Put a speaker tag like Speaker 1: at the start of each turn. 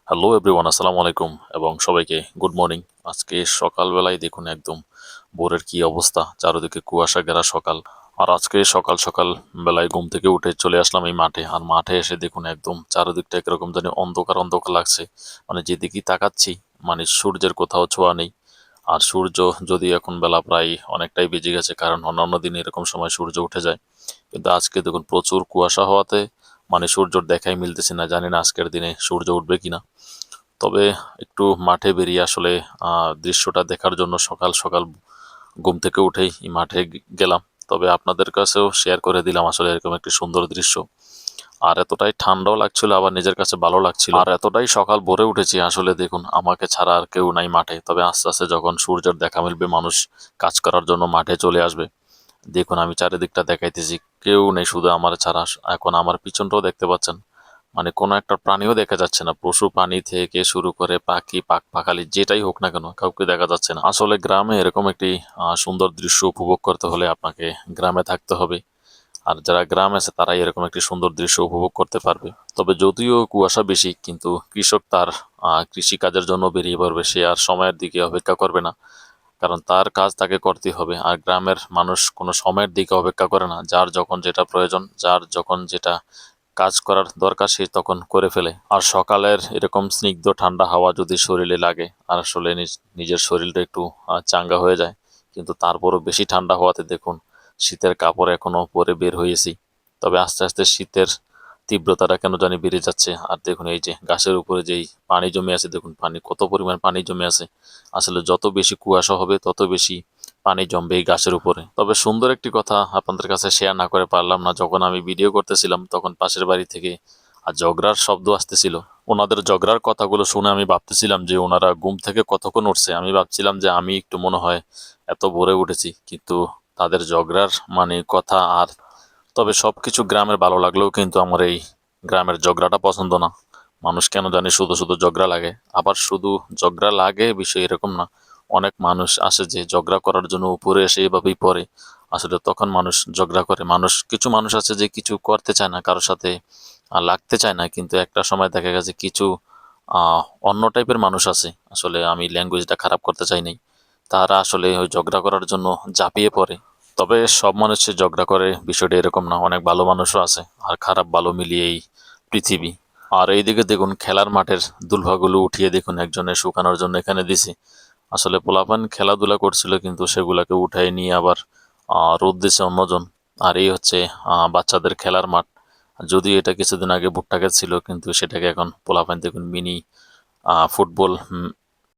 Speaker 1: Hello everyone, আসসালামু আলাইকুম এবং সবাইকে গুড মর্নিং। আজকে সকালবেলায় দেখুন একদম ভোরের কি অবস্থা, চারিদিকে কুয়াশা ঘেরা সকাল। আর আজকে সকাল সকাল বেলায় ঘুম থেকে উঠে চলে আসলাম এই মাঠে। আর মাঠে এসে দেখুন একদম চারিদিকটা একরকম জানি অন্ধকার অন্ধকার লাগছে। মানে যেদিকেই তাকাচ্ছি মানে সূর্যের কোথাও ছোঁয়া নেই। আর সূর্য যদি এখন বেলা প্রায় অনেকটাই বেজে গেছে, কারণ অন্যান্য দিন এরকম সময় সূর্য উঠে যায়, কিন্তু আজকে দেখুন প্রচুর কুয়াশা হওয়াতে মানে সূর্যর দেখাই মিলতেছে না। জানি না আজকের দিনে সূর্য উঠবে কিনা। তবে একটু মাঠে বেরিয়ে আসলে দৃশ্যটা দেখার জন্য সকাল সকাল ঘুম থেকে উঠেই এই মাঠে গেলাম। তবে আপনাদের কাছেও শেয়ার করে দিলাম আসলে এরকম একটি সুন্দর দৃশ্য। আর এতটাই ঠান্ডাও লাগছিল, আবার নিজের কাছে ভালো লাগছিল, আর এতটাই সকাল ভোরে উঠেছি আসলে দেখুন আমাকে ছাড়া আর কেউ নাই মাঠে। তবে আস্তে আস্তে যখন সূর্যের দেখা মিলবে, মানুষ কাজ করার জন্য মাঠে চলে আসবে। দেখুন আমি চারিদিকটা দেখাইতেছি, কেউ নেই শুধু আমার ছাড়া। এখন আমার পিছনটাও দেখতে পাচ্ছেন, মানে কোনো একটা প্রাণীও দেখা যাচ্ছে না। পশু প্রাণী থেকে শুরু করে পাখি পাখালি যেটাই হোক না কেন, কাউকে দেখা যাচ্ছে না। আসলে গ্রামে এরকম একটি সুন্দর দৃশ্য উপভোগ করতে হলে আপনাকে গ্রামে থাকতে হবে। আর যারা গ্রামে আছে তারাই এরকম একটি সুন্দর দৃশ্য উপভোগ করতে পারবে। তবে যদিও কুয়াশা বেশি, কিন্তু কৃষক তার কৃষি কাজের জন্য বেরিয়ে পড়বে, সে আর সময়ের দিকে অপেক্ষা করবে না, কারণ তার কাজ তাকে করতে হবে। আর গ্রামের মানুষ কোনো সময়ের দিকে অপেক্ষা করে না, যার যখন যেটা প্রয়োজন, যার যখন যেটা কাজ করার দরকার সে তখন করে ফেলে। আর সকালের এরকম স্নিগ্ধ ঠান্ডা হাওয়া যদি শরীরে লাগে, আর আসলে নিজের শরীরটা একটু চাঙ্গা হয়ে যায়। কিন্তু তারপরও বেশি ঠান্ডা হওয়াতে দেখুন শীতের কাপড় এখনো পরে বের হয়েছি। তবে আস্তে আস্তে শীতের তীব্রতাটা কেন জানি বেড়ে যাচ্ছে। আর দেখুন এই যে গাছের উপরে যেই পানি জমে আছে, দেখুন পানি কত পরিমাণ পানি জমে আছে। আসলে যত বেশি কুয়াশা হবে তত বেশি পানি জমবে এই গাছের উপরে। তবে সুন্দর একটি কথা আপনাদের কাছে শেয়ার না করে পারলাম না। যখন আমি ভিডিও করতেছিলাম তখন পাশের বাড়ি থেকে ঝগড়ার শব্দ আসতেছিল। ওনাদের ঝগড়ার কথাগুলো শুনে আমি ভাবতেছিলাম যে ওনারা ঘুম থেকে কতক্ষণ উঠছে। আমি ভাবছিলাম যে আমি একটু মনে হয় এত ভোরে উঠেছি, কিন্তু তাদের ঝগড়ার মানে কথা। আর তবে সবকিছু গ্রামের ভালো লাগলেও কিন্তু আমার এই গ্রামের ঝগড়াটা পছন্দ না। মানুষ কেন জানি শুধু শুধু ঝগড়া লাগে। আবার শুধু ঝগড়া লাগে বিষয় এরকম না, অনেক মানুষ আসে যে ঝগড়া করার জন্য উপরে এসে এভাবেই পড়ে। আসলে তখন মানুষ ঝগড়া করে। কিছু মানুষ আছে যে কিছু করতে চায় না, কারোর সাথে লাগতে চায় না, কিন্তু একটা সময় দেখা গেছে কিছু আহ, অন্য টাইপের মানুষ আছে। আসলে আমি ল্যাঙ্গুয়েজটা খারাপ করতে চাই নাই, তারা আসলে ওই ঝগড়া করার জন্য ঝাঁপিয়ে পড়ে। তবে সব মানুষের ঝগড়া করে বিষয়টা এরকম না, অনেক ভালো মানুষও আছে। আর খারাপ ভালো মিলিয়েই পৃথিবী। আর এইদিকে দেখুন খেলার মাঠের দুলভাগুলো উঠিয়ে দেখুন একজনের শুকানোর জন্য এখানে দিছি। আসলে পোলাপান খেলাধুলা করছিল, কিন্তু সেগুলাকে উঠাই নিয়ে আবার রোদ দিছে অন্যজন। আর এই হচ্ছে বাচ্চাদের খেলার মাঠ। যদিও এটা কিছুদিন আগে ভুট্টা ক্ষেত ছিল, কিন্তু সেটাকে এখন পোলাপান দেখুন মিনি ফুটবল